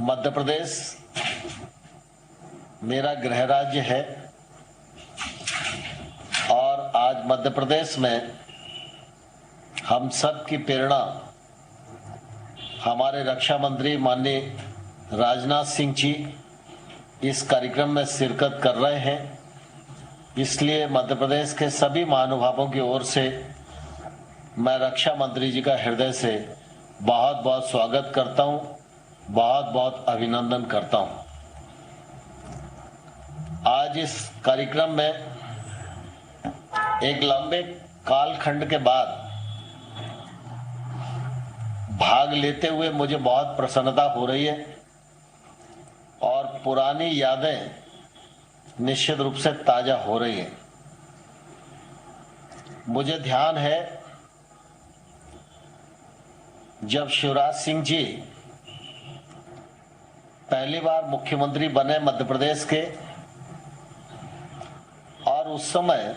मध्य प्रदेश मेरा गृह राज्य है और आज मध्य प्रदेश में हम सब की प्रेरणा हमारे रक्षा मंत्री माननीय राजनाथ सिंह जी इस कार्यक्रम में शिरकत कर रहे हैं। इसलिए मध्य प्रदेश के सभी महानुभावों की ओर से मैं रक्षा मंत्री जी का हृदय से बहुत बहुत स्वागत करता हूं, बहुत बहुत अभिनंदन करता हूं। आज इस कार्यक्रम में एक लंबे कालखंड के बाद भाग लेते हुए मुझे बहुत प्रसन्नता हो रही है और पुरानी यादें निश्चित रूप से ताजा हो रही हैं। मुझे ध्यान है जब शिवराज सिंह जी पहली बार मुख्यमंत्री बने मध्य प्रदेश के और उस समय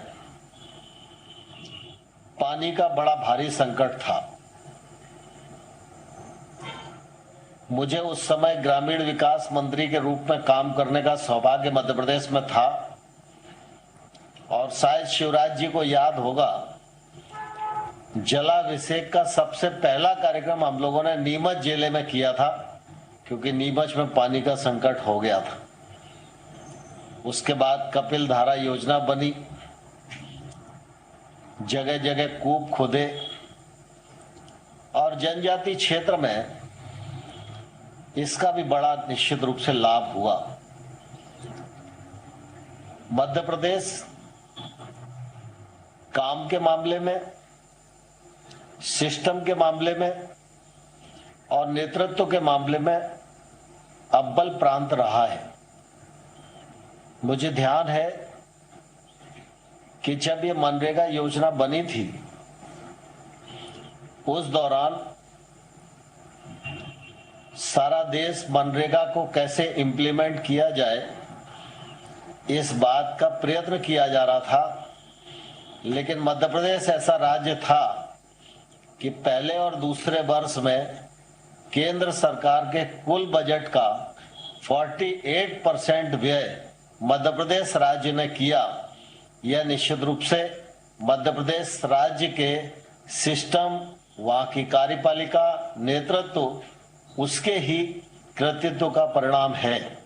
पानी का बड़ा भारी संकट था। मुझे उस समय ग्रामीण विकास मंत्री के रूप में काम करने का सौभाग्य मध्य प्रदेश में था और शायद शिवराज जी को याद होगा जलाभिषेक का सबसे पहला कार्यक्रम हम लोगों ने नीमच जिले में किया था, क्योंकि नीमच में पानी का संकट हो गया था। उसके बाद कपिल धारा योजना बनी, जगह जगह कूप खोदे और जनजाति क्षेत्र में इसका भी बड़ा निश्चित रूप से लाभ हुआ। मध्य प्रदेश काम के मामले में, सिस्टम के मामले में और नेतृत्व के मामले में अव्वल प्रांत रहा है। मुझे ध्यान है कि जब ये मनरेगा योजना बनी थी उस दौरान सारा देश मनरेगा को कैसे इंप्लीमेंट किया जाए इस बात का प्रयत्न किया जा रहा था, लेकिन मध्य प्रदेश ऐसा राज्य था कि पहले और दूसरे वर्ष में केंद्र सरकार के कुल बजट का 48% व्यय मध्य प्रदेश राज्य ने किया। यह निश्चित रूप से मध्य प्रदेश राज्य के सिस्टम, वहां की कार्यपालिका, नेतृत्व, उसके ही कृतित्व का परिणाम है।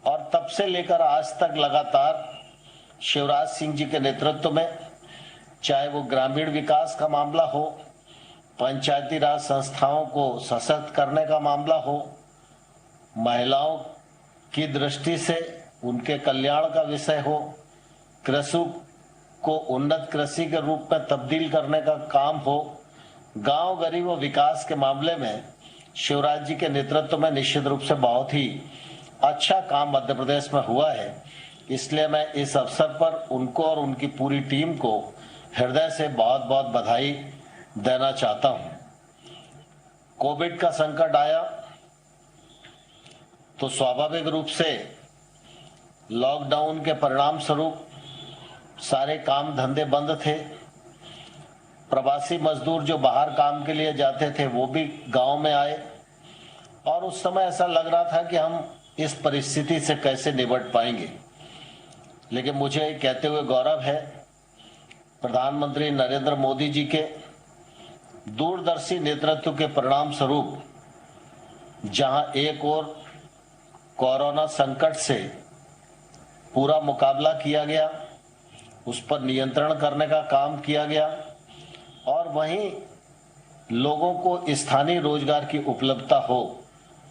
और तब से लेकर आज तक लगातार शिवराज सिंह जी के नेतृत्व में, चाहे वो ग्रामीण विकास का मामला हो, पंचायती राज संस्थाओं को सशक्त करने का मामला हो, महिलाओं की दृष्टि से उनके कल्याण का विषय हो, कृषि को उन्नत कृषि के रूप में तब्दील करने का काम हो, गांव गरीब विकास के मामले में शिवराज जी के नेतृत्व में निश्चित रूप से बहुत ही अच्छा काम मध्य प्रदेश में हुआ है। इसलिए मैं इस अवसर पर उनको और उनकी पूरी टीम को हृदय से बहुत बहुत बधाई देना चाहता हूं। कोविड का संकट आया तो स्वाभाविक रूप से लॉकडाउन के परिणाम स्वरूप सारे काम धंधे बंद थे। प्रवासी मजदूर जो बाहर काम के लिए जाते थे वो भी गांव में आए और उस समय ऐसा लग रहा था कि हम इस परिस्थिति से कैसे निपट पाएंगे। लेकिन मुझे कहते हुए गौरव है प्रधानमंत्री नरेंद्र मोदी जी के दूरदर्शी नेतृत्व के परिणाम स्वरूप जहां एक ओर कोरोना संकट से पूरा मुकाबला किया गया, उस पर नियंत्रण करने का काम किया गया और वहीं लोगों को स्थानीय रोजगार की उपलब्धता हो,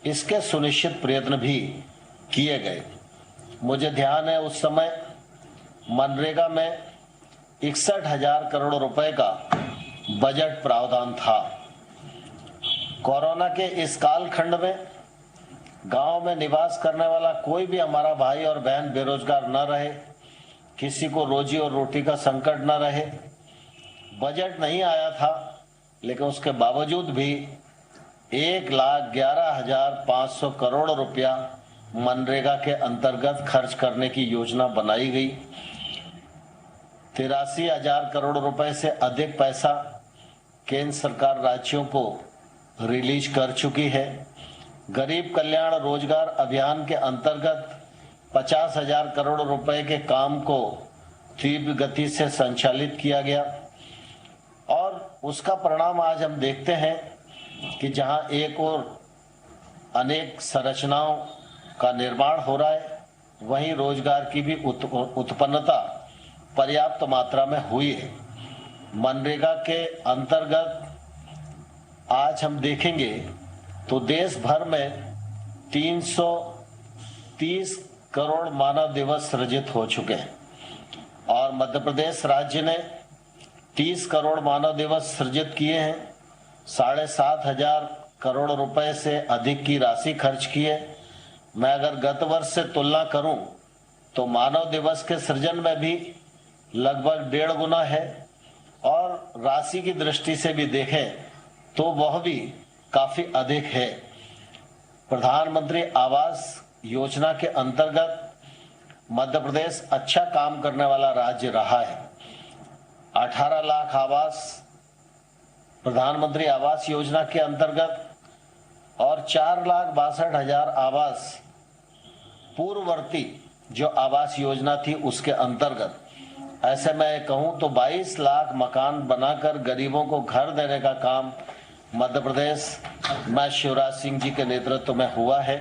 इसके सुनिश्चित प्रयत्न भी किए गए। मुझे ध्यान है उस समय मनरेगा में 61,000 करोड़ रुपए का बजट प्रावधान था। कोरोना के इस कालखंड में गांव में निवास करने वाला कोई भी हमारा भाई और बहन बेरोजगार न रहे, किसी को रोजी और रोटी का संकट न रहे। बजट नहीं आया था लेकिन उसके बावजूद भी 1,11,500 करोड़ रुपया मनरेगा के अंतर्गत खर्च करने की योजना बनाई गई। 83,000 करोड़ रुपए से अधिक पैसा केंद्र सरकार राज्यों को रिलीज कर चुकी है। गरीब कल्याण रोजगार अभियान के अंतर्गत 50,000 करोड़ रुपए के काम को तीव्र गति से संचालित किया गया और उसका परिणाम आज हम देखते हैं कि जहां एक और अनेक संरचनाओं का निर्माण हो रहा है, वहीं रोजगार की भी उत्पन्नता पर्याप्त मात्रा में हुई है। मनरेगा के अंतर्गत आज हम देखेंगे तो देश भर में 330 करोड़ मानव दिवस सृजित हो चुके हैं और मध्य प्रदेश राज्य ने 30 करोड़ मानव दिवस सृजित किए हैं। 7,500 करोड़ रुपए से अधिक की राशि खर्च की है। मैं अगर गत वर्ष से तुलना करूं तो मानव दिवस के सृजन में भी लगभग 1.5 गुना है और राशि की दृष्टि से भी देखें तो वह भी काफी अधिक है। प्रधानमंत्री आवास योजना के अंतर्गत मध्य प्रदेश अच्छा काम करने वाला राज्य रहा है। 18 लाख आवास प्रधानमंत्री आवास योजना के अंतर्गत और 4,62,000 आवास पूर्ववर्ती जो आवास योजना थी उसके अंतर्गत। ऐसे मैं कहूं तो 22 लाख मकान बनाकर गरीबों को घर देने का काम मध्य प्रदेश में शिवराज सिंह जी के नेतृत्व में हुआ है।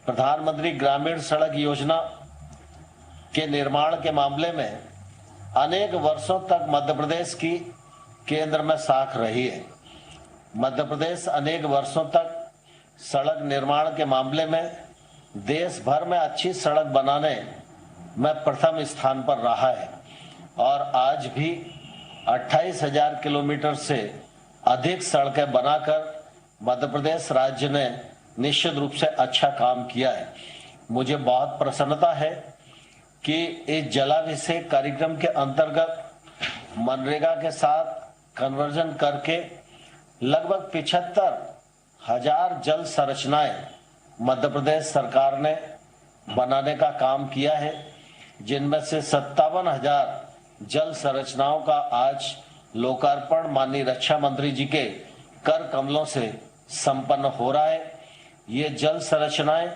प्रधानमंत्री ग्रामीण सड़क योजना के निर्माण के मामले में अनेक वर्षों तक मध्य प्रदेश की केंद्र में साख रही है। मध्य प्रदेश अनेक वर्षों तक सड़क निर्माण के मामले में देश भर में अच्छी सड़क बनाने में प्रथम स्थान पर रहा है और आज भी 28,000 किलोमीटर से अधिक सड़कें बनाकर मध्य प्रदेश राज्य ने निश्चित रूप से अच्छा काम किया है। मुझे बहुत प्रसन्नता है कि इस जलाभिषेक कार्यक्रम के अंतर्गत मनरेगा के साथ कन्वर्जन करके लगभग 75,000 जल संरचनाएं मध्य प्रदेश सरकार ने बनाने का काम किया है, जिनमें से 57,000 जल संरचनाओं का आज लोकार्पण माननीय रक्षा मंत्री जी के कर कमलों से संपन्न हो रहा है। ये जल संरचनाएं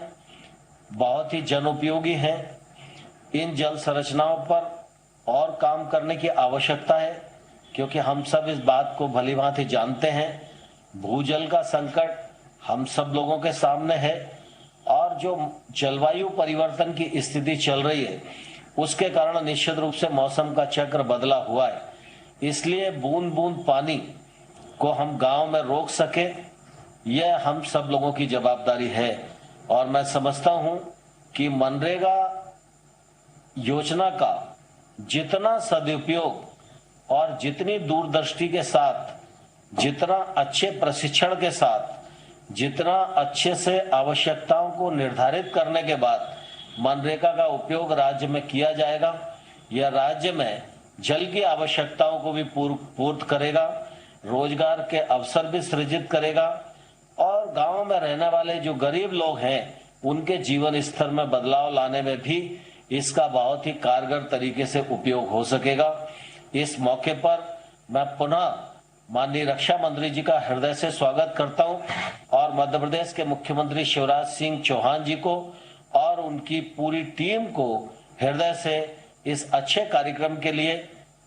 बहुत ही जनोपयोगी हैं। इन जल संरचनाओं पर और काम करने की आवश्यकता है क्योंकि हम सब इस बात को भलीभांति जानते हैं, भूजल का संकट हम सब लोगों के सामने है और जो जलवायु परिवर्तन की स्थिति चल रही है उसके कारण निश्चित रूप से मौसम का चक्र बदला हुआ है। इसलिए बूंद बूंद पानी को हम गांव में रोक सके, यह हम सब लोगों की जवाबदारी है और मैं समझता हूं कि मनरेगा योजना का जितना सदुपयोग और जितनी दूरदृष्टि के साथ, जितना अच्छे प्रशिक्षण के साथ, जितना अच्छे से आवश्यकताओं को निर्धारित करने के बाद मनरेगा का उपयोग राज्य में किया जाएगा, यह राज्य में जल की आवश्यकताओं को भी पूर्त करेगा, रोजगार के अवसर भी सृजित करेगा और गांव में रहने वाले जो गरीब लोग हैं उनके जीवन स्तर में बदलाव लाने में भी इसका बहुत ही कारगर तरीके से उपयोग हो सकेगा। इस मौके पर मैं पुनः माननीय रक्षा मंत्री जी का हृदय से स्वागत करता हूं और मध्य प्रदेश के मुख्यमंत्री शिवराज सिंह चौहान जी को और उनकी पूरी टीम को हृदय से इस अच्छे कार्यक्रम के लिए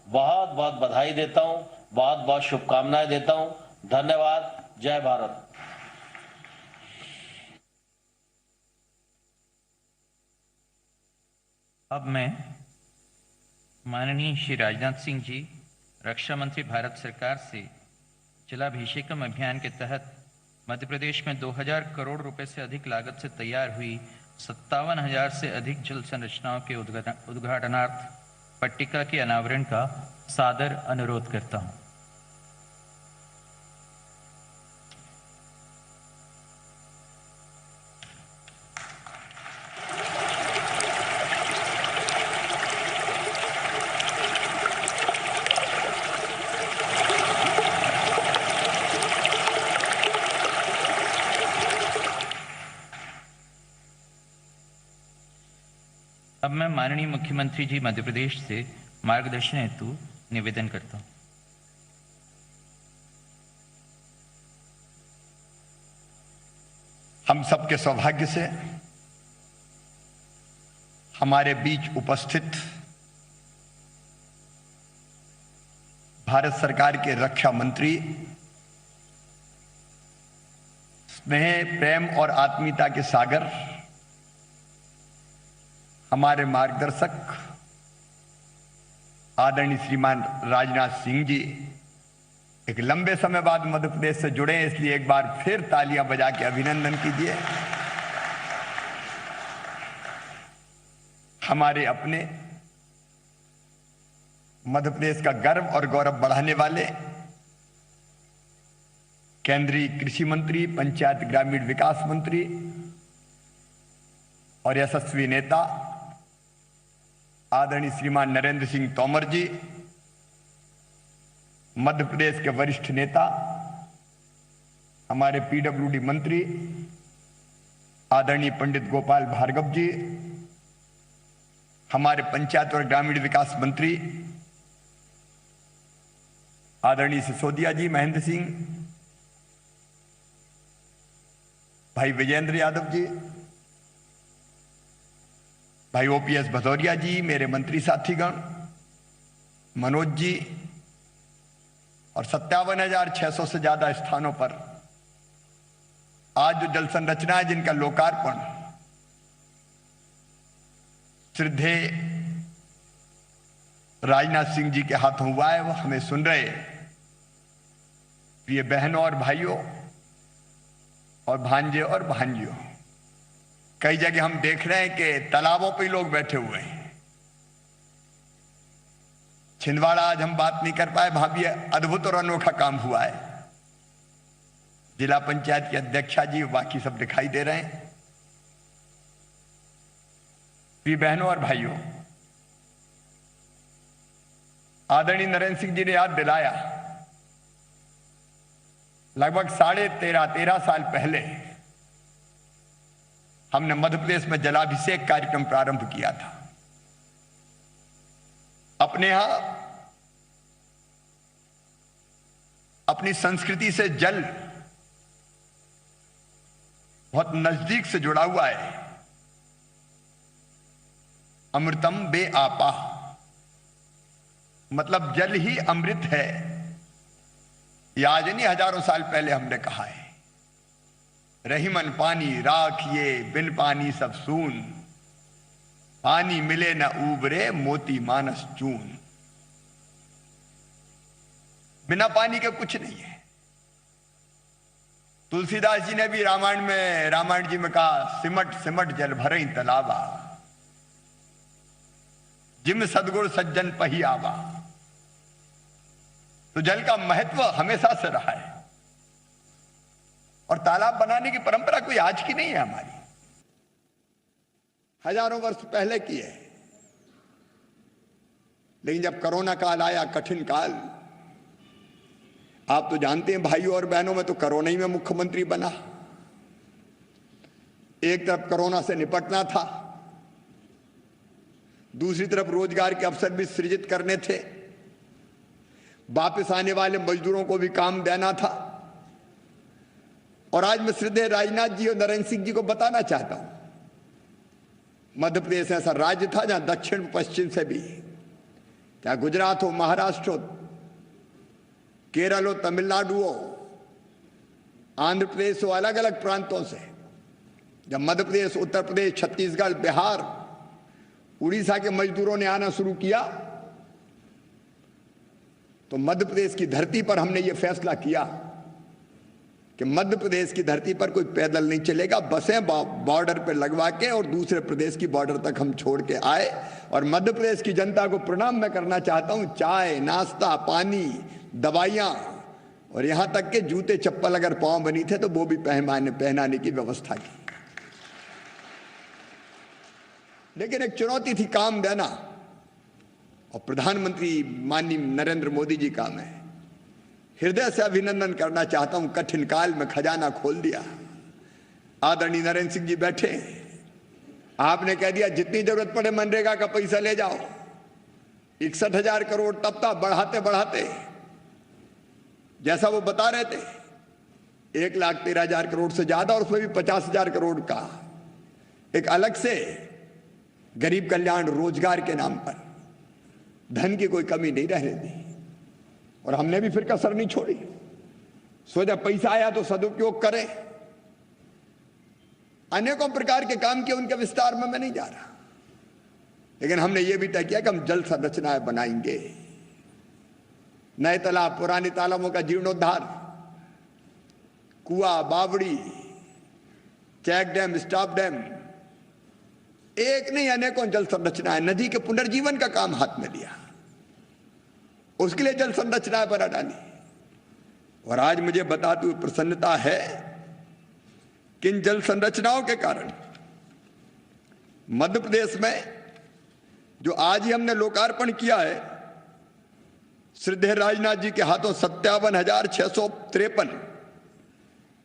बहुत बहुत बधाई देता हूं, बहुत बहुत शुभकामनाएं देता हूं। धन्यवाद। जय भारत। अब मैं माननीय श्री राजनाथ सिंह जी, रक्षा मंत्री भारत सरकार से जलाभिषेकम अभियान के तहत मध्य प्रदेश में 2,000 करोड़ रुपए से अधिक लागत से तैयार हुई 57,000 से अधिक जल संरचनाओं के उद्घाटनार्थ पट्टिका के अनावरण का सादर अनुरोध करता हूं। अब मैं माननीय मुख्यमंत्री जी मध्य प्रदेश से मार्गदर्शन हेतु निवेदन करता हूं। हम सबके सौभाग्य से हमारे बीच उपस्थित भारत सरकार के रक्षा मंत्री, स्नेह, प्रेम और आत्मीयता के सागर, हमारे मार्गदर्शक आदरणीय श्रीमान राजनाथ सिंह जी एक लंबे समय बाद मध्य प्रदेश से जुड़े हैं, इसलिए एक बार फिर तालियां बजा के अभिनंदन कीजिए। हमारे अपने मध्य प्रदेश का गर्व और गौरव बढ़ाने वाले केंद्रीय कृषि मंत्री, पंचायत ग्रामीण विकास मंत्री और यशस्वी नेता आदरणीय श्रीमान नरेंद्र सिंह तोमर जी, मध्य प्रदेश के वरिष्ठ नेता, हमारे पीडब्ल्यूडी मंत्री आदरणीय पंडित गोपाल भार्गव जी, हमारे पंचायत और ग्रामीण विकास मंत्री आदरणीय सिसोदिया जी, महेंद्र सिंह, भाई विजेंद्र यादव जी, भाई ओपीएस भदौरिया जी, मेरे मंत्री साथीगण, मनोज जी और 57,600 से ज्यादा स्थानों पर आज जो जल संरचना है जिनका लोकार्पण श्रद्धेय राजनाथ सिंह जी के हाथों हुआ है, वो हमें सुन रहे प्रिय बहनों और भाइयों और भांजे और भांजियों, कई जगह हम देख रहे हैं कि तालाबों पे लोग बैठे हुए हैं। छिंदवाड़ा आज हम बात नहीं कर पाए, वहां भी अद्भुत और अनोखा काम हुआ है। जिला पंचायत की अध्यक्षा जी, बाकी सब दिखाई दे रहे हैं। प्रिय बहनों और भाइयों, आदरणीय नरेंद्र सिंह जी ने याद दिलाया, लगभग 13.5 साल पहले हमने मध्य प्रदेश में जलाभिषेक कार्यक्रम प्रारंभ किया था। अपने यहां अपनी संस्कृति से जल बहुत नजदीक से जुड़ा हुआ है। अमृतम बे आपा, मतलब जल ही अमृत है। ये आज नहीं, हजारों साल पहले हमने कहा है। रहीमन पानी राखिए, बिन पानी सब सून, पानी मिले न उबरे, मोती मानस चून। बिना पानी के कुछ नहीं है। तुलसीदास जी ने भी रामायण जी में कहा, सिमट सिमट जल भरई तलावा, जिम सदगुर सज्जन पही आवा। तो जल का महत्व हमेशा से रहा है और तालाब बनाने की परंपरा कोई आज की नहीं है, हमारी हजारों वर्ष पहले की है। लेकिन जब कोरोना काल आया, कठिन काल, आप तो जानते हैं भाइयों और बहनों, में तो कोरोना ही में मुख्यमंत्री बना। एक तरफ कोरोना से निपटना था, दूसरी तरफ रोजगार के अवसर भी सृजित करने थे, वापस आने वाले मजदूरों को भी काम देना था। और आज मैं श्रद्धेय राजनाथ जी और नरेंद्र सिंह जी को बताना चाहता हूं, मध्य प्रदेश ऐसा राज्य था जहां दक्षिण पश्चिम से भी, चाहे गुजरात हो, महाराष्ट्र हो, केरल हो, तमिलनाडु हो, आंध्र प्रदेश हो, अलग अलग प्रांतों से जब मध्य प्रदेश, उत्तर प्रदेश, छत्तीसगढ़, बिहार, उड़ीसा के मजदूरों ने आना शुरू किया, तो मध्य प्रदेश की धरती पर हमने ये फैसला किया कि मध्य प्रदेश की धरती पर कोई पैदल नहीं चलेगा। बसें बॉर्डर पर लगवा के और दूसरे प्रदेश की बॉर्डर तक हम छोड़ के आए। और मध्य प्रदेश की जनता को प्रणाम मैं करना चाहता हूं। चाय, नाश्ता, पानी, दवाइयां और यहां तक के जूते चप्पल अगर पांव बनी थे तो वो भी पहनाने की व्यवस्था की। लेकिन एक चुनौती थी काम देना, और प्रधानमंत्री माननीय नरेंद्र मोदी जी का मैं हृदय से अभिनंदन करना चाहता हूं। कठिन काल में खजाना खोल दिया। आदरणीय नरेंद्र सिंह जी बैठे, आपने कह दिया जितनी जरूरत पड़े मनरेगा का पैसा ले जाओ। 61,000 करोड़ तब तक बढ़ाते बढ़ाते, जैसा वो बता रहे थे, 1,13,000 करोड़ से ज्यादा, और उसमें भी 50,000 करोड़ का एक अलग से गरीब कल्याण रोजगार के नाम पर। धन की कोई कमी नहीं रहने दी, और हमने भी फिर कसर नहीं छोड़ी। सोचा पैसा आया तो सदुपयोग करें। अनेकों प्रकार के काम किए, उनके विस्तार में मैं नहीं जा रहा, लेकिन हमने ये भी तय किया कि हम जल संरचनाएं बनाएंगे। नए तालाब, पुराने तालाबों का जीर्णोद्धार, कुआं, बावड़ी, चेक डैम, स्टॉप डैम, एक नहीं अनेकों जल संरचनाएं, नदी के पुनर्जीवन का काम हाथ में लिया। उसके लिए जल संरचनाएं बना डाली। और आज मुझे बताते हुए प्रसन्नता है कि इन जल संरचनाओं के कारण मध्य प्रदेश में जो आज ही हमने लोकार्पण किया है, श्रीधर राजनाथ जी के हाथों 57,653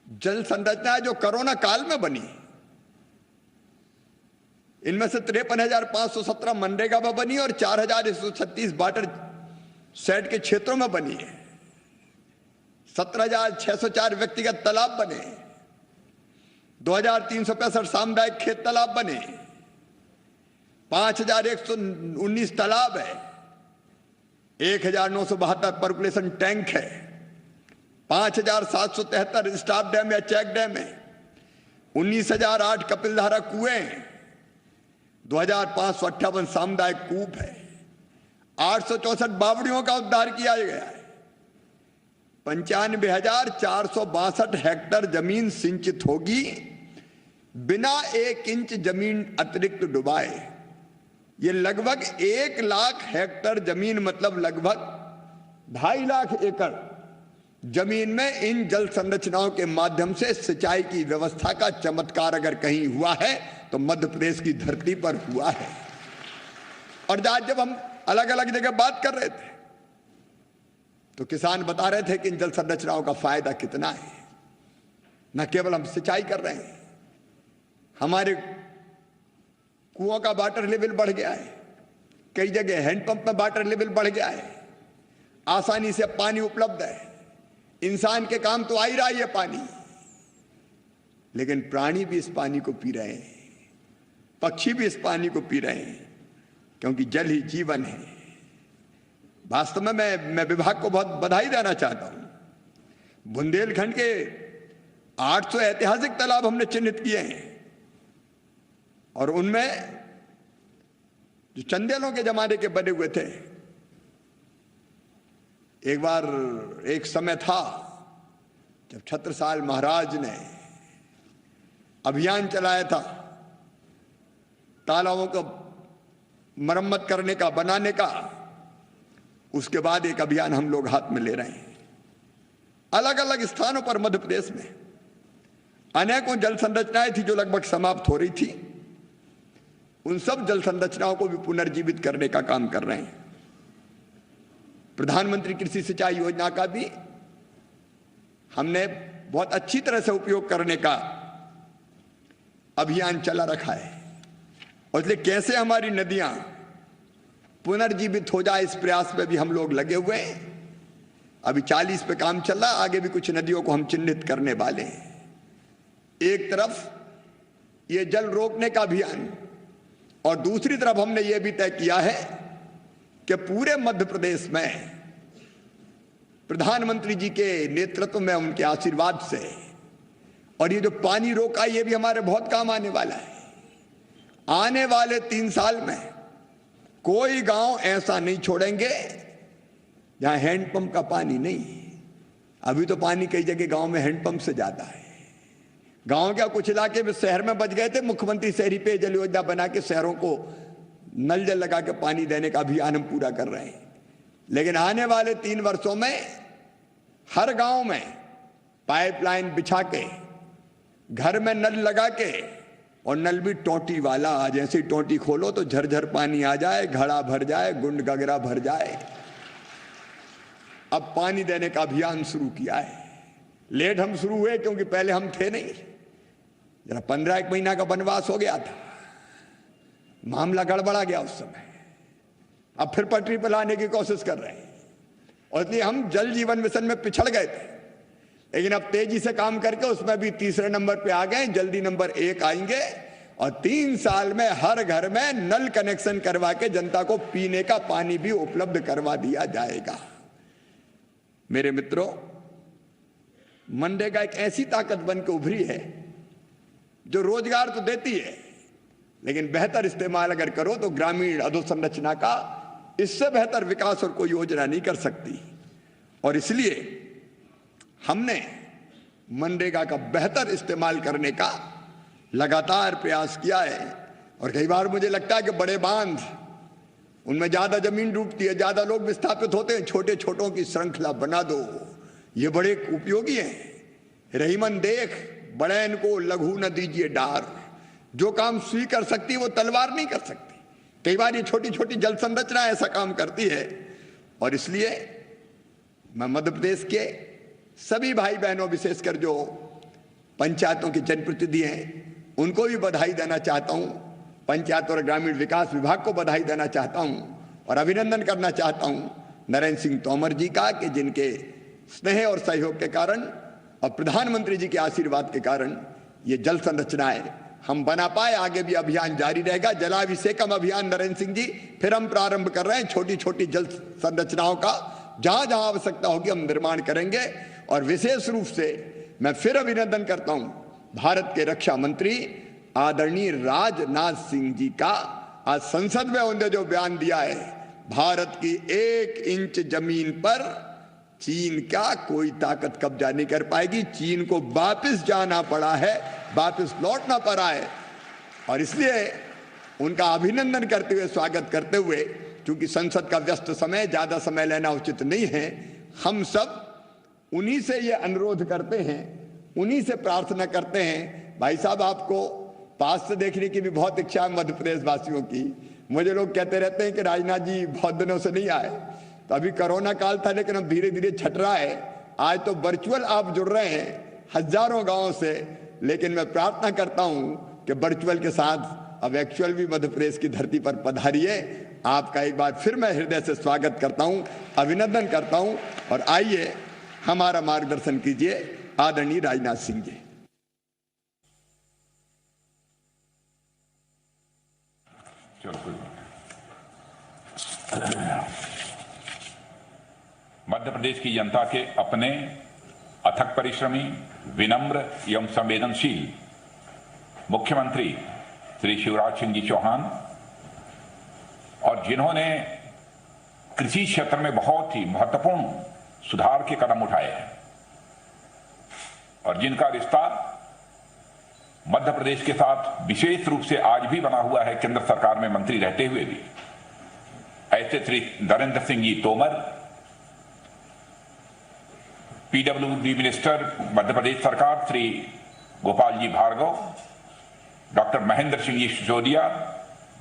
जल संरचनाएं जो कोरोना काल में बनी, इनमें से 53,517 मनरेगा में बनी और 4,136 वाटर सेट के क्षेत्रों में बनी है। 17,604 व्यक्तिगत तालाब बने, 2,365 सामुदायिक खेत तालाब बने, 5,119 तालाब है, 1,972 पर्कुलेशन टैंक है, 5,773 स्टॉप डैम या चेक डैम है, 19,008 कपिलधारा कुएं, 2,558 सामुदायिक कूप है, 864 बावड़ियों का उद्धार किया गया है, 95,462 हेक्टेयर जमीन सिंचित होगी बिना 1 इंच जमीन अतिरिक्त डुबाए। ये लगभग 1 लाख हेक्टेयर जमीन, मतलब लगभग 2.5 लाख एकड़ जमीन में इन जल संरचनाओं के माध्यम से सिंचाई की व्यवस्था का चमत्कार अगर कहीं हुआ है तो मध्य प्रदेश की धरती पर हुआ है। और आज जब हम अलग अलग जगह बात कर रहे थे तो किसान बता रहे थे कि इन जल संरचनाओं का फायदा कितना है। न केवल हम सिंचाई कर रहे हैं, हमारे कुओं का वाटर लेवल बढ़ गया है, कई जगह हैंडपंप में वाटर लेवल बढ़ गया है, आसानी से पानी उपलब्ध है। इंसान के काम तो आ ही रहा है ये पानी, लेकिन प्राणी भी इस पानी को पी रहे हैं, पक्षी भी इस पानी को पी रहे हैं, क्योंकि जल ही जीवन है। वास्तव में मैं विभाग को बहुत बधाई देना चाहता हूं। बुंदेलखंड के 800 ऐतिहासिक तालाब हमने चिन्हित किए हैं, और उनमें जो चंदेलों के जमाने के बने हुए थे। एक बार एक समय था जब छत्रसाल महाराज ने अभियान चलाया था तालाबों को मरम्मत करने का, बनाने का। उसके बाद एक अभियान हम लोग हाथ में ले रहे हैं। अलग अलग स्थानों पर मध्य प्रदेश में अनेकों जल संरचनाएं थी जो लगभग समाप्त हो रही थी। उन सब जल संरचनाओं को भी पुनर्जीवित करने का काम कर रहे हैं। प्रधानमंत्री कृषि सिंचाई योजना का भी हमने बहुत अच्छी तरह से उपयोग करने का अभियान चला रखा है, और इसलिए कैसे हमारी नदियां पुनर्जीवित हो जाए इस प्रयास में भी हम लोग लगे हुए हैं। अभी 40 पे काम चल रहा है, आगे भी कुछ नदियों को हम चिन्हित करने वाले हैं। एक तरफ ये जल रोकने का अभियान, और दूसरी तरफ हमने ये भी तय किया है कि पूरे मध्य प्रदेश में प्रधानमंत्री जी के नेतृत्व में, उनके आशीर्वाद से, और ये जो पानी रोका ये भी हमारे बहुत काम आने वाला है। आने वाले 3 साल में कोई गांव ऐसा नहीं छोड़ेंगे जहां हैंडपंप का पानी नहीं। अभी तो पानी कई जगह गांव में हैंडपंप से ज्यादा है। गांव क्या, कुछ इलाके में शहर में बच गए थे। मुख्यमंत्री शहरी पेयजल योजना बना के शहरों को नल जल लगा के पानी देने का अभियान हम पूरा कर रहे हैं। लेकिन आने वाले 3 वर्षों में हर गांव में पाइपलाइन बिछा के, घर में नल लगा के, और नल भी टोटी वाला। जैसे टोटी खोलो तो झरझर पानी आ जाए, घड़ा भर जाए, गुंड गगरा भर जाए। अब पानी देने का अभियान शुरू किया है। लेट हम शुरू हुए क्योंकि पहले हम थे नहीं, जरा 15 महीना का वनवास हो गया था, मामला गड़बड़ा गया उस समय। अब फिर पटरी पर लाने की कोशिश कर रहे हैं, और इसलिए हम जल जीवन मिशन में पिछड़ गए थे। लेकिन अब तेजी से काम करके उसमें भी तीसरे नंबर पे आ गए, जल्दी नंबर 1 आएंगे और 3 साल में हर घर में नल कनेक्शन करवा के जनता को पीने का पानी भी उपलब्ध करवा दिया जाएगा। मेरे मित्रों, मनरेगा एक ऐसी ताकत बन के उभरी है जो रोजगार तो देती है, लेकिन बेहतर इस्तेमाल अगर करो तो ग्रामीण अधोसंरचना का इससे बेहतर विकास और कोई योजना नहीं कर सकती। और इसलिए हमने मनरेगा का बेहतर इस्तेमाल करने का लगातार प्रयास किया है। और कई बार मुझे लगता है कि बड़े बांध, उनमें ज्यादा जमीन डूबती है, ज्यादा लोग विस्थापित होते हैं, छोटे छोटों की श्रृंखला बना दो, ये बड़े उपयोगी हैं। रहीमन देख बड़ैन को लघु न दीजिए डार, जो काम सुई कर सकती है वो तलवार नहीं कर सकती। कई बार ये छोटी छोटी जल संरचना ऐसा काम करती है। और इसलिए मैं मध्य प्रदेश के सभी भाई बहनों, विशेषकर जो पंचायतों के जनप्रतिनिधि हैं, उनको भी बधाई देना चाहता हूं। पंचायत और ग्रामीण विकास विभाग को बधाई देना चाहता हूं और अभिनंदन करना चाहता हूं नरेंद्र सिंह तोमर जी का, कि जिनके स्नेह और सहयोग के कारण और प्रधानमंत्री जी के आशीर्वाद के कारण ये जल संरचनाएं हम बना पाए। आगे भी अभियान जारी रहेगा। जलाभिषेकम अभियान नरेंद्र सिंह जी फिर हम प्रारंभ कर रहे हैं। छोटी छोटी जल संरचनाओं का जहां जहां आवश्यकता होगी हम निर्माण करेंगे। और विशेष रूप से मैं फिर अभिनंदन करता हूं भारत के रक्षा मंत्री आदरणीय राजनाथ सिंह जी का। आज संसद में उन्होंने जो बयान दिया है, भारत की 1 इंच जमीन पर चीन का कोई ताकत कब्जा नहीं कर पाएगी। चीन को वापस जाना पड़ा है, वापस लौटना पड़ा है। और इसलिए उनका अभिनंदन करते हुए, स्वागत करते हुए, क्योंकि संसद का व्यस्त समय, ज्यादा समय लेना उचित नहीं है, हम सब उन्हीं से ये अनुरोध करते हैं, उन्हीं से प्रार्थना करते हैं। भाई साहब, आपको पास से देखने की भी बहुत इच्छा है मध्य प्रदेश वासियों की। मुझे लोग कहते रहते हैं कि राजनाथ जी बहुत दिनों से नहीं आए। तो अभी कोरोना काल था, लेकिन अब धीरे धीरे छट रहा है। आज तो वर्चुअल आप जुड़ रहे हैं हजारों गांवों से, लेकिन मैं प्रार्थना करता हूं कि वर्चुअल के साथ अब एक्चुअल भी मध्य प्रदेश की धरती पर पधारिए। आपका एक बार फिर मैं हृदय से स्वागत करता हूं, अभिनंदन करता हूं। और आइए हमारा मार्गदर्शन कीजिए आदरणीय राजनाथ सिंह जी। मध्य प्रदेश की जनता के अपने अथक परिश्रमी, विनम्र एवं संवेदनशील मुख्यमंत्री श्री शिवराज सिंह जी चौहान, और जिन्होंने कृषि क्षेत्र में बहुत ही महत्वपूर्ण सुधार के कदम उठाए हैं और जिनका रिश्ता मध्य प्रदेश के साथ विशेष रूप से आज भी बना हुआ है, केंद्र सरकार में मंत्री रहते हुए भी, ऐसे श्री नरेंद्र सिंह जी तोमर, पीडब्ल्यूडी मिनिस्टर मध्य प्रदेश सरकार श्री गोपाल जी भार्गव, डॉक्टर महेंद्र सिंह जी सिसोदिया,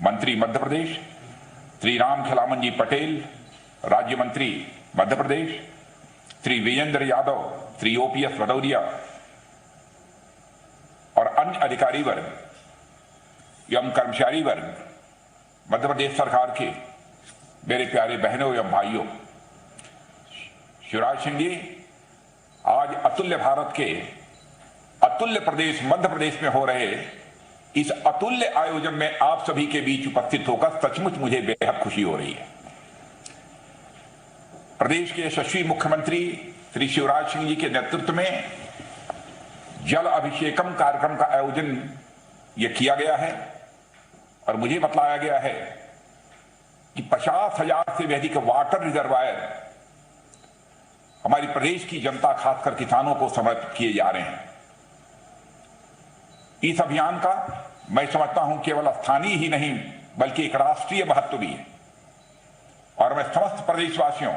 मंत्री मध्य प्रदेश, श्री राम खिलावन जी पटेल, राज्य मंत्री मध्य प्रदेश, श्री विजेंद्र यादव, श्री ओपीएस भदौरिया और अन्य अधिकारी वर्ग एवं कर्मचारी वर्ग, मध्य प्रदेश सरकार के मेरे प्यारे बहनों एवं भाइयों, शिवराज सिंह जी आज अतुल्य भारत के अतुल्य प्रदेश मध्य प्रदेश में हो रहे इस अतुल्य आयोजन में आप सभी के बीच उपस्थित होकर सचमुच मुझे बेहद खुशी हो रही है। प्रदेश के यशस्वी मुख्यमंत्री श्री शिवराज सिंह जी के नेतृत्व में जल अभिषेकम कार्यक्रम का आयोजन यह किया गया है और मुझे बतलाया गया है कि 50,000 से भी अधिक वाटर रिजर्वायर हमारी प्रदेश की जनता, खासकर किसानों को समर्पित किए जा रहे हैं। इस अभियान का मैं समझता हूं केवल स्थानीय ही नहीं बल्कि एक राष्ट्रीय महत्व भी है और मैं समस्त प्रदेशवासियों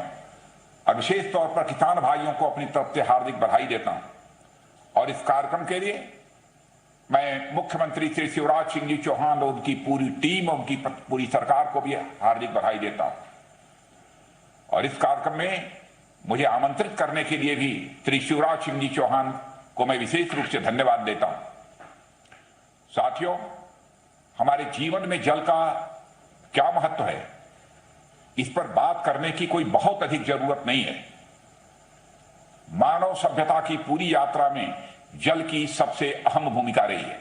और विशेष तौर पर किसान भाइयों को अपनी तरफ से हार्दिक बधाई देता हूं। और इस कार्यक्रम के लिए मैं मुख्यमंत्री श्री शिवराज सिंह जी चौहान और उनकी पूरी टीम और उनकी पूरी सरकार को भी हार्दिक बधाई देता हूं। और इस कार्यक्रम में मुझे आमंत्रित करने के लिए भी श्री शिवराज सिंह जी चौहान को मैं विशेष रूप से धन्यवाद देता हूं। साथियों, हमारे जीवन में जल का क्या महत्व है, इस पर बात करने की कोई बहुत अधिक जरूरत नहीं है। मानव सभ्यता की पूरी यात्रा में जल की सबसे अहम भूमिका रही है।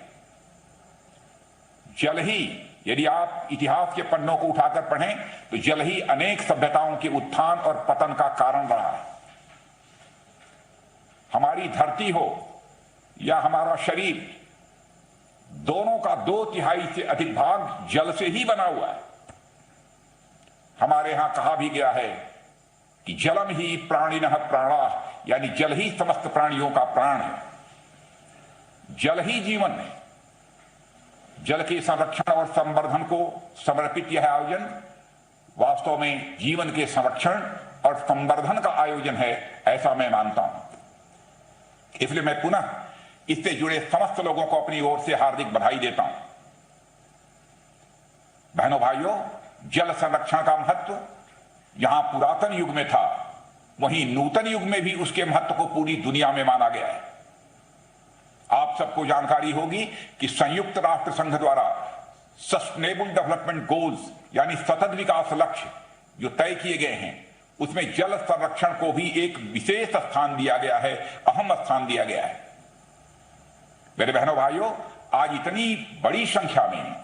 जल ही, यदि आप इतिहास के पन्नों को उठाकर पढ़ें तो जल ही अनेक सभ्यताओं के उत्थान और पतन का कारण रहा है। हमारी धरती हो या हमारा शरीर, दोनों का 2/3 से अधिक भाग जल से ही बना हुआ है। हमारे यहां कहा भी गया है कि जलम ही प्राणिनः प्राणा, यानी जल ही समस्त प्राणियों का प्राण है, जल ही जीवन है। जल के संरक्षण और संवर्धन को समर्पित यह आयोजन वास्तव में जीवन के संरक्षण और संवर्धन का आयोजन है, ऐसा मैं मानता हूं। इसलिए मैं पुनः इससे जुड़े समस्त लोगों को अपनी ओर से हार्दिक बधाई देता हूं। बहनों भाइयों, जल संरक्षण का महत्व जहां पुरातन युग में था, वहीं नूतन युग में भी उसके महत्व को पूरी दुनिया में माना गया है। आप सबको जानकारी होगी कि संयुक्त राष्ट्र संघ द्वारा सस्टेनेबल डेवलपमेंट गोल्स यानी सतत विकास लक्ष्य जो तय किए गए हैं, उसमें जल संरक्षण को भी एक विशेष स्थान दिया गया है, अहम स्थान दिया गया है। मेरे बहनों भाइयों, आज इतनी बड़ी संख्या में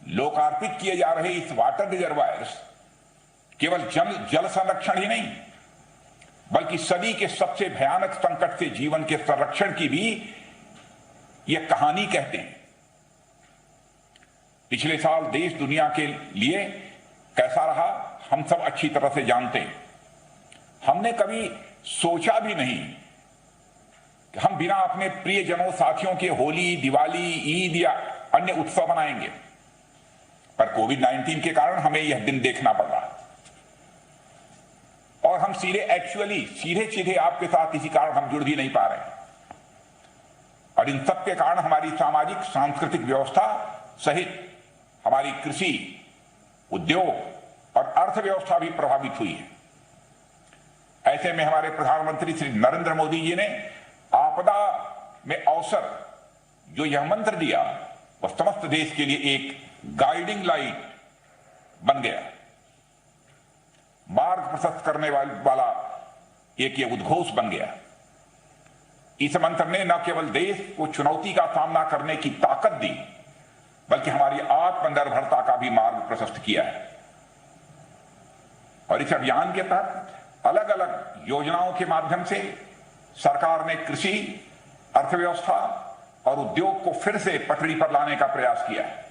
लोकार्पित किए जा रहे इस वाटर रिजर्वायर्स केवल जल संरक्षण ही नहीं, बल्कि सदी के सबसे भयानक संकट से जीवन के संरक्षण की भी यह कहानी कहते हैं। पिछले साल देश दुनिया के लिए कैसा रहा, हम सब अच्छी तरह से जानते हैं। हमने कभी सोचा भी नहीं कि हम बिना अपने प्रियजनों साथियों के होली, दिवाली, ईद या अन्य उत्सव मनाएंगे, पर कोविड-19 के कारण हमें यह दिन देखना पड़ रहा और हम सीधे सीधे आपके साथ इसी कारण हम जुड़ भी नहीं पा रहे। और इन सब के कारण हमारी सामाजिक सांस्कृतिक व्यवस्था सहित हमारी कृषि, उद्योग और अर्थव्यवस्था भी प्रभावित हुई है। ऐसे में हमारे प्रधानमंत्री श्री नरेंद्र मोदी जी ने आपदा में अवसर जो यह मंत्र दिया, वह समस्त देश के लिए एक गाइडिंग लाइट बन गया, मार्ग प्रशस्त करने वाला एक ये उद्घोष बन गया। इस मंत्र ने न केवल देश को चुनौती का सामना करने की ताकत दी, बल्कि हमारी आत्मनिर्भरता का भी मार्ग प्रशस्त किया है। और इस अभियान के तहत अलग अलग योजनाओं के माध्यम से सरकार ने कृषि, अर्थव्यवस्था और उद्योग को फिर से पटरी पर लाने का प्रयास किया है।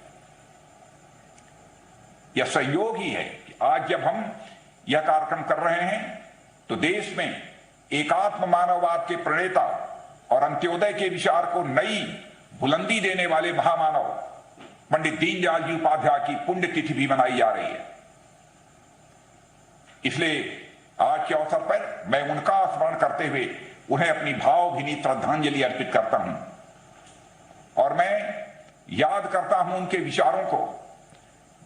यह संयोग ही है कि आज जब हम यह कार्यक्रम कर रहे हैं तो देश में एकात्म मानववाद के प्रणेता और अंत्योदय के विचार को नई बुलंदी देने वाले महामानव पंडित दीनदयाल जी उपाध्याय की पुण्यतिथि भी मनाई जा रही है। इसलिए आज के अवसर पर मैं उनका स्मरण करते हुए उन्हें अपनी भावभीनी श्रद्धांजलि अर्पित करता हूं और मैं याद करता हूं उनके विचारों को,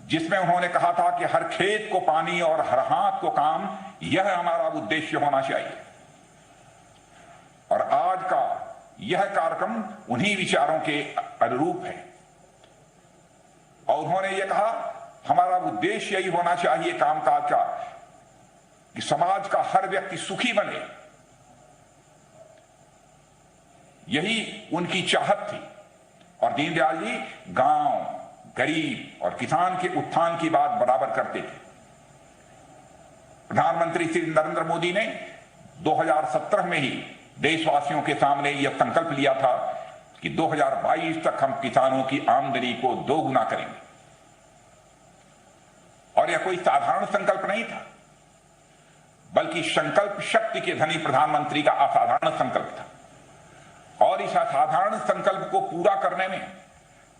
जिसमें उन्होंने कहा था कि हर खेत को पानी और हर हाथ को काम, यह हमारा उद्देश्य होना चाहिए। और आज का यह कार्यक्रम उन्हीं विचारों के अनुरूप है। और उन्होंने यह कहा, हमारा उद्देश्य यही होना चाहिए कामकाज का कि समाज का हर व्यक्ति सुखी बने। यही उनकी चाहत थी। और दीनदयाल जी गांव, गरीब और किसान के उत्थान की बात बराबर करते थे। प्रधानमंत्री श्री नरेंद्र मोदी ने 2017 में ही देशवासियों के सामने यह संकल्प लिया था कि 2022 तक हम किसानों की आमदनी को 2 गुना करेंगे। और यह कोई साधारण संकल्प नहीं था, बल्कि संकल्प शक्ति के धनी प्रधानमंत्री का असाधारण संकल्प था। और इस असाधारण संकल्प को पूरा करने में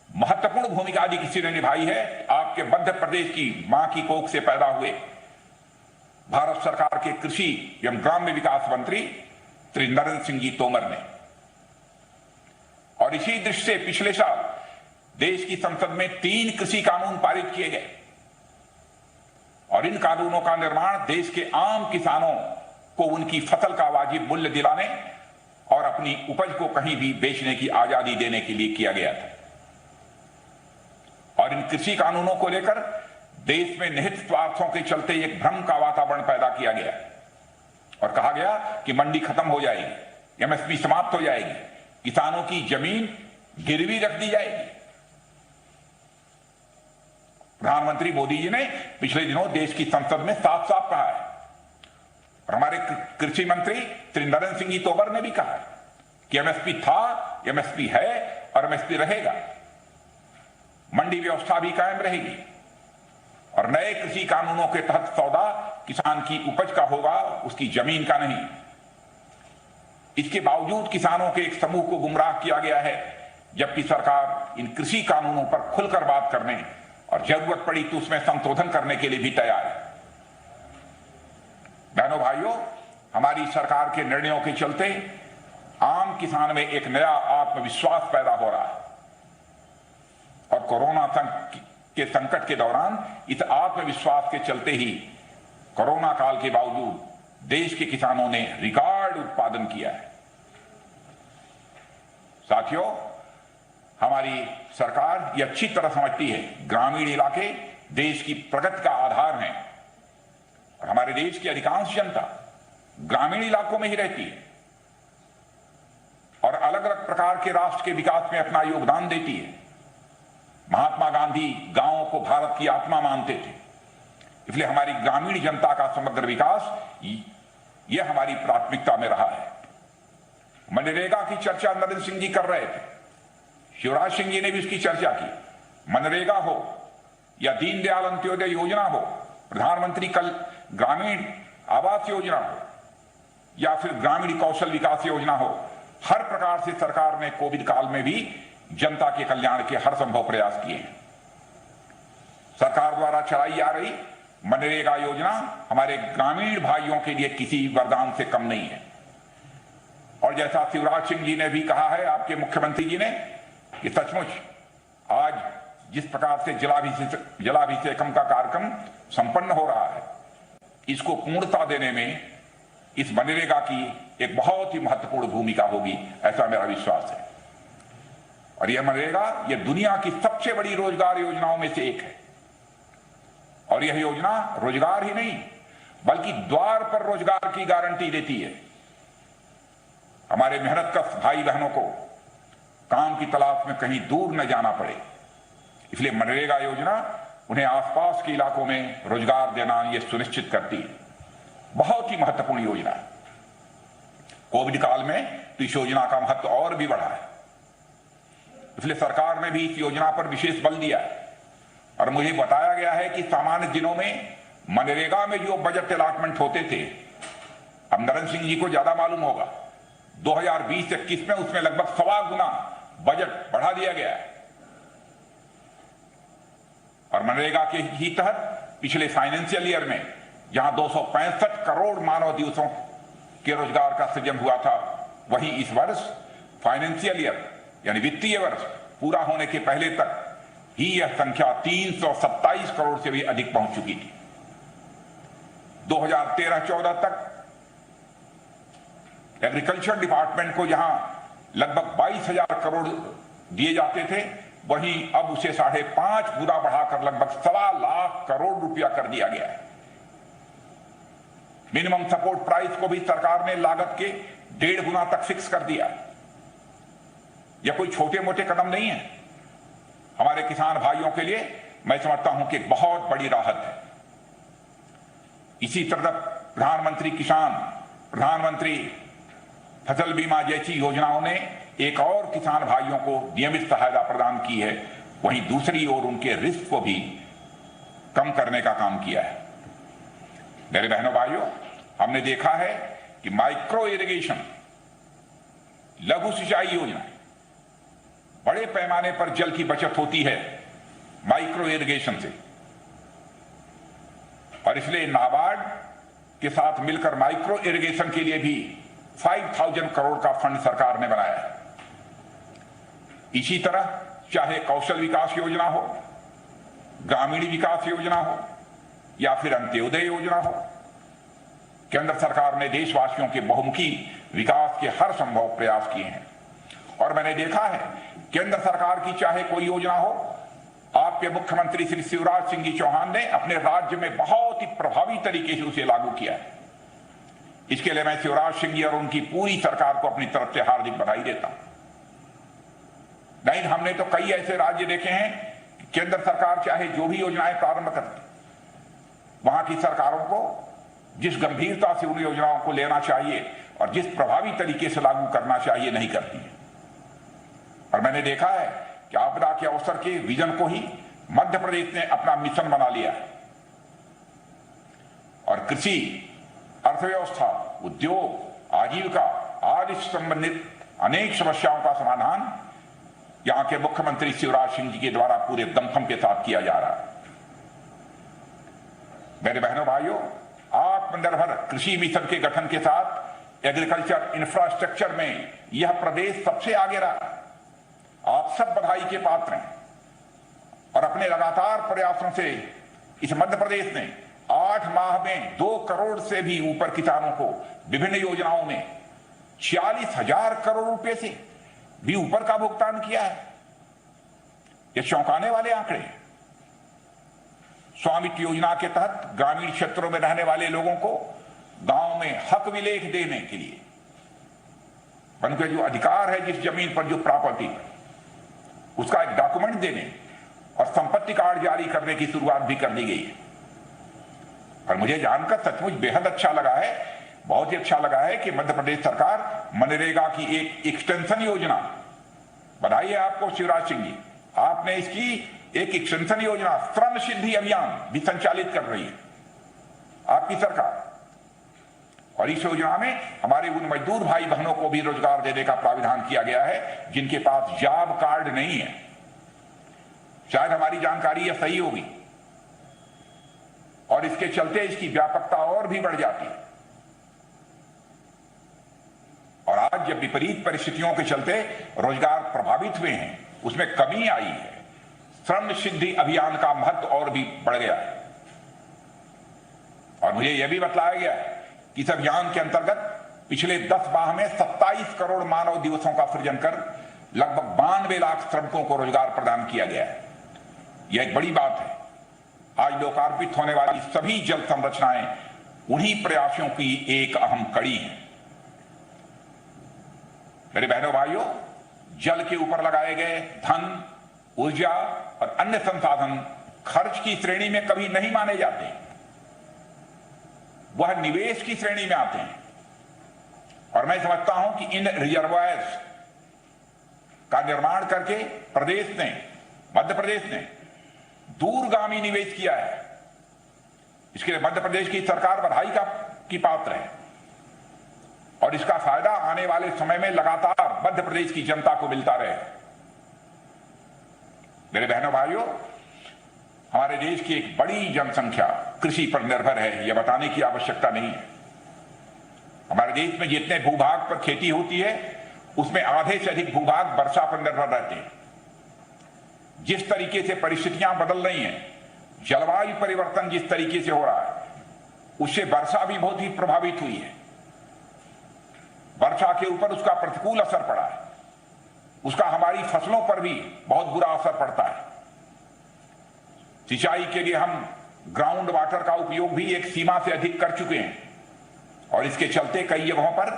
महत्वपूर्ण भूमिका यदि किसी ने निभाई है, आपके मध्य प्रदेश की मां की कोख से पैदा हुए भारत सरकार के कृषि एवं ग्राम्य विकास मंत्री श्री नरेंद्र सिंह जी तोमर ने। और इसी दृष्टि से पिछले साल देश की संसद में 3 कृषि कानून पारित किए गए और इन कानूनों का निर्माण देश के आम किसानों को उनकी फसल का वाजिब मूल्य दिलाने और अपनी उपज को कहीं भी बेचने की आजादी देने के लिए किया गया था। और इन कृषि कानूनों को लेकर देश में निहित स्वार्थों के चलते एक भ्रम का वातावरण पैदा किया गया और कहा गया कि मंडी खत्म हो जाएगी, एमएसपी समाप्त हो जाएगी, किसानों की जमीन गिरवी रख दी जाएगी। प्रधानमंत्री मोदी जी ने पिछले दिनों देश की संसद में साफ साफ कहा है, और हमारे कृषि मंत्री श्री नरेंद्र सिंह तोमर ने भी कहा है कि एमएसपी था, एमएसपी है और एमएसपी रहेगा। मंडी व्यवस्था भी कायम रहेगी और नए कृषि कानूनों के तहत सौदा किसान की उपज का होगा, उसकी जमीन का नहीं। इसके बावजूद किसानों के एक समूह को गुमराह किया गया है, जबकि सरकार इन कृषि कानूनों पर खुलकर बात करने और जरूरत पड़ी तो उसमें संशोधन करने के लिए भी तैयार है। बहनों भाइयों, हमारी सरकार के निर्णयों के चलते आम किसान में एक नया आत्मविश्वास पैदा हो रहा है और कोरोना के संकट के दौरान इस आत्मविश्वास के चलते ही कोरोना काल के बावजूद देश के किसानों ने रिकॉर्ड उत्पादन किया है। साथियों, हमारी सरकार ये अच्छी तरह समझती है, ग्रामीण इलाके देश की प्रगति का आधार हैं और हमारे देश की अधिकांश जनता ग्रामीण इलाकों में ही रहती है और अलग अलग प्रकार के राष्ट्र के विकास में अपना योगदान देती है। महात्मा गांधी गांवों को भारत की आत्मा मानते थे, इसलिए हमारी ग्रामीण जनता का समग्र विकास यह हमारी प्राथमिकता में रहा है। मनरेगा की चर्चा नरेंद्र सिंह जी कर रहे थे, शिवराज सिंह जी ने भी उसकी चर्चा की। मनरेगा हो या दीनदयाल अंत्योदय योजना हो, प्रधानमंत्री कल ग्रामीण आवास योजना हो या फिर ग्रामीण कौशल विकास योजना हो, हर प्रकार से सरकार ने कोविड काल में भी जनता के कल्याण के हर संभव प्रयास किए हैं। सरकार द्वारा चलाई जा रही मनरेगा योजना हमारे ग्रामीण भाइयों के लिए किसी वरदान से कम नहीं है और जैसा शिवराज सिंह जी ने भी कहा है, आपके मुख्यमंत्री जी ने, कि सचमुच आज जिस प्रकार से जलाभिषेकम का कार्यक्रम संपन्न हो रहा है, इसको पूर्णता देने में इस मनरेगा की एक बहुत ही महत्वपूर्ण भूमिका होगी, ऐसा मेरा विश्वास है। और यह मनरेगा यह दुनिया की सबसे बड़ी रोजगार योजनाओं में से एक है और यह योजना रोजगार ही नहीं बल्कि द्वार पर रोजगार की गारंटी देती है। हमारे मेहनतकश भाई बहनों को काम की तलाश में कहीं दूर न जाना पड़े, इसलिए मनरेगा योजना उन्हें आसपास के इलाकों में रोजगार देना यह सुनिश्चित करती है। बहुत ही महत्वपूर्ण योजना है। कोविड काल में तो इस योजना का महत्व और भी बढ़ा है, इसलिए सरकार ने भी इस योजना पर विशेष बल दिया है और मुझे बताया गया है कि सामान्य दिनों में मनरेगा में जो बजट अलॉटमेंट होते थे, अब नरेंद्र सिंह जी को ज्यादा मालूम होगा, 2020-21 में उसमें लगभग 1.25 गुना बजट बढ़ा दिया गया है और मनरेगा के ही तहत पिछले फाइनेंशियल ईयर में जहां 265 करोड़ मानव दिवसों के रोजगार का सृजन हुआ था, वहीं इस वर्ष फाइनेंशियल ईयर यानी वित्तीय वर्ष पूरा होने के पहले तक ही यह संख्या 327 करोड़ से भी अधिक पहुंच चुकी थी। 2013-14 तक एग्रीकल्चर डिपार्टमेंट को जहां लगभग 22,000 करोड़ दिए जाते थे, वहीं अब उसे 5.5 गुना बढ़ाकर लगभग 1.25 लाख करोड़ रुपया कर दिया गया है। मिनिमम सपोर्ट प्राइस को भी सरकार ने लागत के 1.5 गुना तक फिक्स कर दिया। यह कोई छोटे मोटे कदम नहीं है, हमारे किसान भाइयों के लिए मैं समझता हूं कि एक बहुत बड़ी राहत है। इसी तरह प्रधानमंत्री किसान, प्रधानमंत्री फसल बीमा जैसी योजनाओं ने एक और किसान भाइयों को नियमित सहायता प्रदान की है, वहीं दूसरी ओर उनके रिस्क को भी कम करने का काम किया है। मेरे बहनों भाइयों, हमने देखा है कि माइक्रो इरिगेशन, लघु सिंचाई योजना, बड़े पैमाने पर जल की बचत होती है माइक्रो इरिगेशन से और इसलिए नाबार्ड के साथ मिलकर माइक्रो इरिगेशन के लिए भी 5,000 करोड़ का फंड सरकार ने बनाया है। इसी तरह चाहे कौशल विकास योजना हो, ग्रामीण विकास योजना हो या फिर अंत्योदय योजना हो, केंद्र सरकार ने देशवासियों के बहुमुखी विकास के हर संभव प्रयास किए हैं और मैंने देखा है केंद्र सरकार की चाहे कोई योजना हो, आपके मुख्यमंत्री श्री शिवराज सिंह जी चौहान ने अपने राज्य में बहुत ही प्रभावी तरीके से उसे लागू किया है। इसके लिए मैं शिवराज सिंह जी और उनकी पूरी सरकार को अपनी तरफ से हार्दिक बधाई देता हूं। नहीं, हमने तो कई ऐसे राज्य देखे हैं, केंद्र सरकार चाहे जो भी योजनाएं प्रारंभ करती, वहां की सरकारों को जिस गंभीरता से उन योजनाओं को लेना चाहिए और जिस प्रभावी तरीके से लागू करना चाहिए नहीं करती है। और मैंने देखा है कि आपदा के अवसर के विजन को ही मध्य प्रदेश ने अपना मिशन बना लिया है और कृषि, अर्थव्यवस्था, उद्योग, आजीविका आदि से संबंधित अनेक समस्याओं का समाधान यहां के मुख्यमंत्री शिवराज सिंह जी के द्वारा पूरे दमखम के साथ किया जा रहा है। मेरे बहनों भाइयों, आत्मनिर्भर कृषि मिशन के गठन के साथ एग्रीकल्चर इंफ्रास्ट्रक्चर में यह प्रदेश सबसे आगे रहा। आप सब बधाई के पात्र हैं और अपने लगातार प्रयासों से इस मध्य प्रदेश ने 8 माह में 2 करोड़ से भी ऊपर किसानों को विभिन्न योजनाओं में 40,000 करोड़ रुपए से भी ऊपर का भुगतान किया है। ये चौंकाने वाले आंकड़े। स्वामित्व योजना के तहत ग्रामीण क्षेत्रों में रहने वाले लोगों को गांव में हक विलेख देने के लिए उनके जो अधिकार है, जिस जमीन पर जो प्रॉपर्टी है, उसका एक डॉक्यूमेंट देने और संपत्ति कार्ड जारी करने की शुरुआत भी कर दी गई है। और मुझे जानकर सचमुच बेहद अच्छा लगा है, बहुत ही अच्छा लगा है कि मध्य प्रदेश सरकार मनरेगा की एक एक्सटेंशन योजना, बधाई है आपको शिवराज सिंह जी, आपने इसकी एक एक्सटेंशन योजना श्रम सिद्धि अभियान भी संचालित कर रही है आपकी सरकार। और इस योजना में हमारे उन मजदूर भाई बहनों को भी रोजगार देने का प्राविधान किया गया है जिनके पास जॉब कार्ड नहीं है। शायद हमारी जानकारी यह सही होगी और इसके चलते इसकी व्यापकता और भी बढ़ जाती है। और आज जब विपरीत परिस्थितियों के चलते रोजगार प्रभावित हुए हैं, उसमें कमी आई है, श्रम सिद्धि अभियान का महत्व और भी बढ़ गया है। और मुझे यह भी बतलाया गया है कि इस अभियान के अंतर्गत पिछले 10 माह में 27 करोड़ मानव दिवसों का सृजन कर लगभग 92 लाख श्रमिकों को रोजगार प्रदान किया गया है। यह एक बड़ी बात है। आज लोकार्पित होने वाली सभी जल संरचनाएं उन्हीं प्रयासों की एक अहम कड़ी है। मेरे बहनों भाइयों, जल के ऊपर लगाए गए धन, ऊर्जा और अन्य संसाधन खर्च की श्रेणी में कभी नहीं माने जाते, वह निवेश की श्रेणी में आते हैं। और मैं समझता हूं कि इन रिजर्वायर्स का निर्माण करके प्रदेश ने, मध्य प्रदेश ने दूरगामी निवेश किया है। इसके लिए मध्य प्रदेश की सरकार बधाई की पात्र है और इसका फायदा आने वाले समय में लगातार मध्य प्रदेश की जनता को मिलता रहे। मेरे बहनों भाइयों, हमारे देश की एक बड़ी जनसंख्या कृषि पर निर्भर है, यह बताने की आवश्यकता नहीं है। हमारे देश में जितने भूभाग पर खेती होती है उसमें आधे से अधिक भूभाग वर्षा पर निर्भर रहते हैं। जिस तरीके से परिस्थितियां बदल रही हैं, जलवायु परिवर्तन जिस तरीके से हो रहा है, उससे वर्षा भी बहुत ही प्रभावित हुई है। वर्षा के ऊपर उसका प्रतिकूल असर पड़ा है, उसका हमारी फसलों पर भी बहुत बुरा असर पड़ता है। सिंचाई के लिए हम ग्राउंड वाटर का उपयोग भी एक सीमा से अधिक कर चुके हैं और इसके चलते कई जगहों पर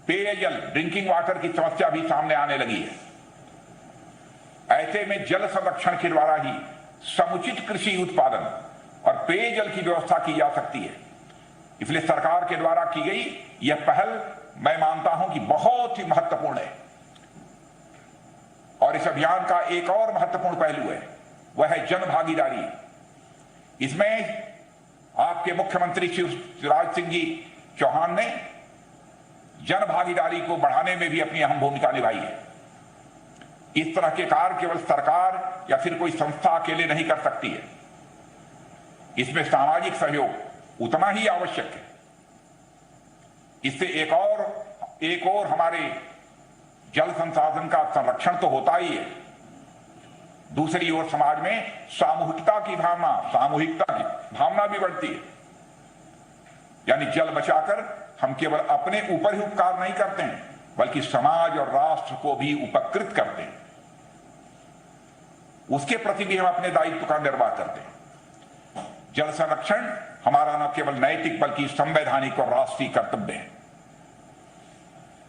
पेयजल, ड्रिंकिंग वाटर की समस्या भी सामने आने लगी है। ऐसे में जल संरक्षण के द्वारा ही समुचित कृषि उत्पादन और पेयजल की व्यवस्था की जा सकती है। इसलिए सरकार के द्वारा की गई यह पहल मैं मानता हूं कि बहुत ही महत्वपूर्ण है। और इस अभियान का एक और महत्वपूर्ण पहलू है, वह है जन भागीदारी। इसमें आपके मुख्यमंत्री शिवराज सिंह जी चौहान ने जन भागीदारी को बढ़ाने में भी अपनी अहम भूमिका निभाई है। इस तरह के कार्य केवल सरकार या फिर कोई संस्था अकेले नहीं कर सकती है। इसमें सामाजिक सहयोग उतना ही आवश्यक है। इससे एक और हमारे जल संसाधन का संरक्षण तो होता ही है, दूसरी ओर समाज में सामूहिकता की भावना भी बढ़ती है। यानी जल बचाकर हम केवल अपने ऊपर ही उपकार नहीं करते हैं, बल्कि समाज और राष्ट्र को भी उपकृत करते हैं। उसके प्रति भी हम अपने दायित्व का निर्वाह करते हैं। जल संरक्षण हमारा न केवल नैतिक बल्कि संवैधानिक और राष्ट्रीय कर्तव्य है।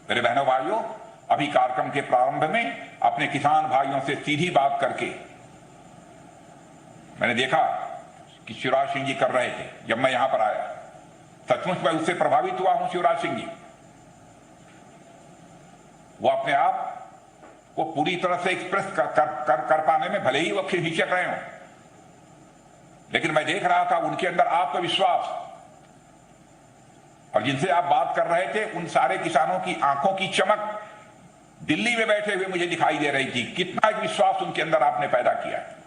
मेरे बहनों भाइयों, अभी कार्यक्रम के प्रारंभ में अपने किसान भाइयों से सीधी बात करके मैंने देखा कि शिवराज सिंह जी कर रहे थे। जब मैं यहां पर आया सचमुच मैं उससे प्रभावित हुआ हूं। शिवराज सिंह जी वो अपने आप को पूरी तरह से एक्सप्रेस कर पाने में भले ही वो हिचक रहे हो, लेकिन मैं देख रहा था उनके अंदर आत्मविश्वास, और जिनसे आप बात कर रहे थे उन सारे किसानों की आंखों की चमक दिल्ली में बैठे हुए मुझे दिखाई दे रही थी। कितना एक विश्वास उनके अंदर आपने पैदा किया है।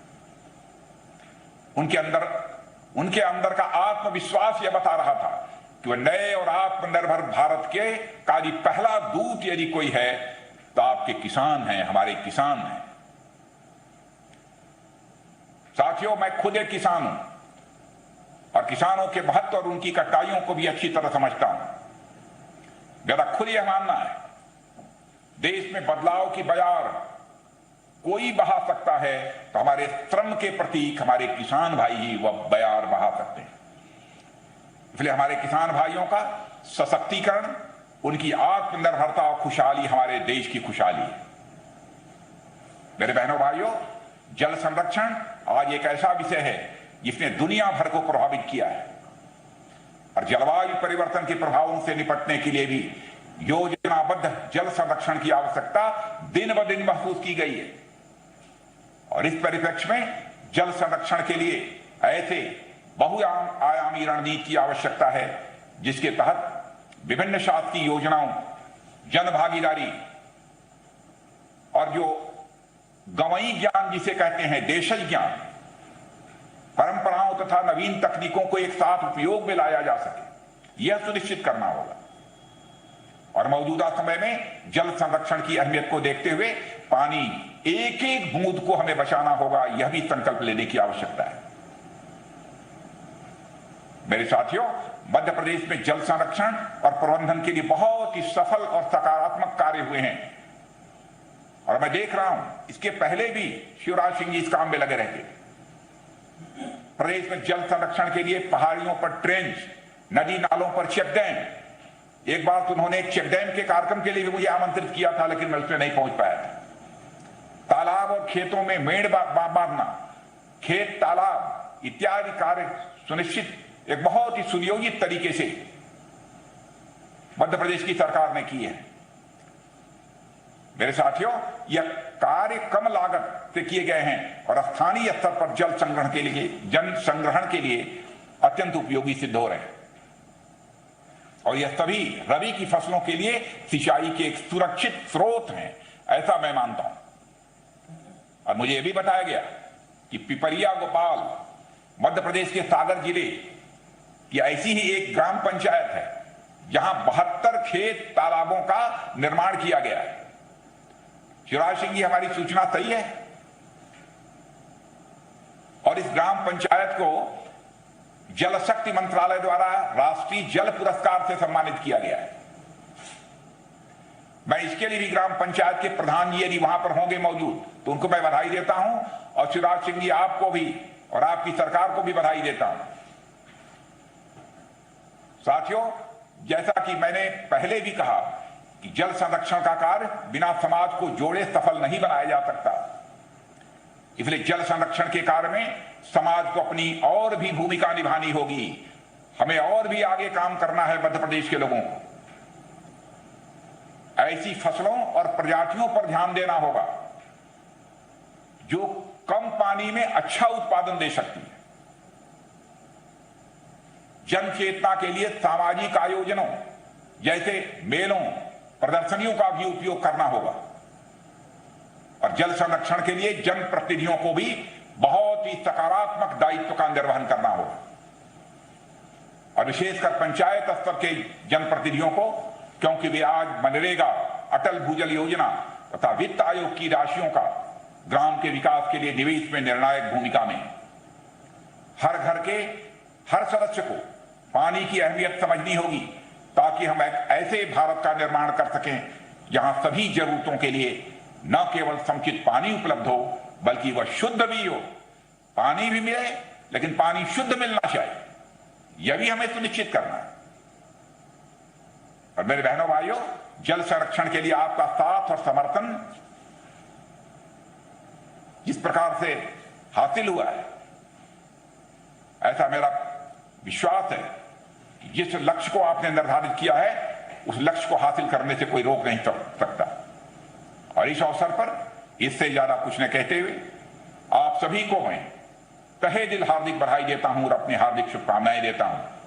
उनके अंदर का आत्मविश्वास यह बता रहा था कि वह नए और आत्मनिर्भर भारत के का पहला दूत यदि कोई है तो आपके किसान हैं, हमारे किसान हैं। साथियों, मैं खुद एक किसान हूं और किसानों के महत्व और उनकी कठिनाइयों को भी अच्छी तरह समझता हूं। मेरा खुद यह मानना है, देश में बदलाव की बयार कोई बहा सकता है तो हमारे श्रम के प्रतीक हमारे किसान भाई ही वह बयार बहा सकते हैं। इसलिए हमारे किसान भाइयों का सशक्तिकरण, उनकी आत्मनिर्भरता और खुशहाली हमारे देश की खुशहाली है। मेरे बहनों भाइयों, जल संरक्षण आज एक ऐसा विषय है जिसने दुनिया भर को प्रभावित किया है और जलवायु परिवर्तन के प्रभावों से निपटने के लिए भी योजनाबद्ध जल संरक्षण की आवश्यकता दिन ब दिन महसूस की गई है। और इस परिप्रेक्ष्य में जल संरक्षण के लिए ऐसे बहुआयामी रणनीति की आवश्यकता है जिसके तहत विभिन्न शासकीय योजनाओं, जन भागीदारी और जो गंवई ज्ञान जिसे कहते हैं, देशज ज्ञान, परंपराओं तथा नवीन तकनीकों को एक साथ उपयोग में लाया जा सके, यह सुनिश्चित करना होगा। और मौजूदा समय में जल संरक्षण की अहमियत को देखते हुए पानी एक एक बूंद को हमें बचाना होगा, यह भी संकल्प लेने की आवश्यकता है। मेरे साथियों, मध्य प्रदेश में जल संरक्षण और प्रबंधन के लिए बहुत ही सफल और सकारात्मक कार्य हुए हैं और मैं देख रहा हूं इसके पहले भी शिवराज सिंह जी इस काम में लगे रहते। प्रदेश में जल संरक्षण के लिए पहाड़ियों पर ट्रेंच, नदी नालों पर चेक डैम, एक बार तो उन्होंने एक चेक डैम के कार्यक्रम के लिए भी मुझे आमंत्रित किया था लेकिन मैं उसमें नहीं पहुंच पाया था। तालाब और खेतों में मेड़ बांधना, खेत तालाब इत्यादि कार्य सुनिश्चित एक बहुत ही सुनियोजित तरीके से मध्य प्रदेश की सरकार ने की है। मेरे साथियों, यह कार्य कम लागत से किए गए हैं और स्थानीय स्तर पर जल संग्रहण के लिए अत्यंत उपयोगी सिद्ध हो रहे हैं और यह सभी रबी की फसलों के लिए सिंचाई के एक सुरक्षित स्रोत हैं, ऐसा मैं मानता हूं। और मुझे यह भी बताया गया कि पिपरिया गोपाल मध्य प्रदेश के सागर जिले की ऐसी ही एक ग्राम पंचायत है जहां 72 खेत तालाबों का निर्माण किया गया है। शिवराज सिंह जी, हमारी सूचना सही है? और इस ग्राम पंचायत को जल शक्ति मंत्रालय द्वारा राष्ट्रीय जल पुरस्कार से सम्मानित किया गया है। मैं इसके लिए भी ग्राम पंचायत के प्रधान जी यदि वहां पर होंगे मौजूद तो उनको मैं बधाई देता हूं और शिवराज सिंह जी, आपको भी और आपकी सरकार को भी बधाई देता हूं। साथियों, जैसा कि मैंने पहले भी कहा कि जल संरक्षण का कार्य बिना समाज को जोड़े सफल नहीं बनाया जा सकता। इसलिए जल संरक्षण के कार्य में समाज को अपनी और भी भूमिका निभानी होगी। हमें और भी आगे काम करना है मध्य प्रदेश के लोगों को। ऐसी फसलों और प्रजातियों पर ध्यान देना होगा जो कम पानी में अच्छा उत्पादन दे सकती है। जन चेतना के लिए सामाजिक आयोजनों जैसे मेलों, प्रदर्शनियों का भी उपयोग करना होगा और जल संरक्षण के लिए जनप्रतिनिधियों को भी बहुत ही सकारात्मक दायित्व का निर्वहन करना होगा और विशेषकर पंचायत स्तर के जनप्रतिनिधियों को, क्योंकि वे आज मनरेगा, अटल भूजल योजना तथा वित्त आयोग की राशियों का ग्राम के विकास के लिए निवेश में निर्णायक भूमिका में। हर घर के हर सदस्य को पानी की अहमियत समझनी होगी ताकि हम एक ऐसे भारत का निर्माण कर सकें जहां सभी जरूरतों के लिए न केवल समुचित पानी उपलब्ध हो बल्कि वह शुद्ध भी हो। पानी भी मिले लेकिन पानी शुद्ध मिलना चाहिए। यह भी हमें सुनिश्चित करना है। और मेरे बहनों भाइयों, जल संरक्षण के लिए आपका साथ और समर्थन जिस प्रकार से हासिल हुआ है, ऐसा मेरा विश्वास है कि जिस लक्ष्य को आपने निर्धारित किया है उस लक्ष्य को हासिल करने से कोई रोक नहीं सकता। और इस अवसर पर इससे ज्यादा कुछ न कहते हुए आप सभी को मैं तहे दिल हार्दिक बधाई देता हूं और अपनी हार्दिक शुभकामनाएं देता हूं।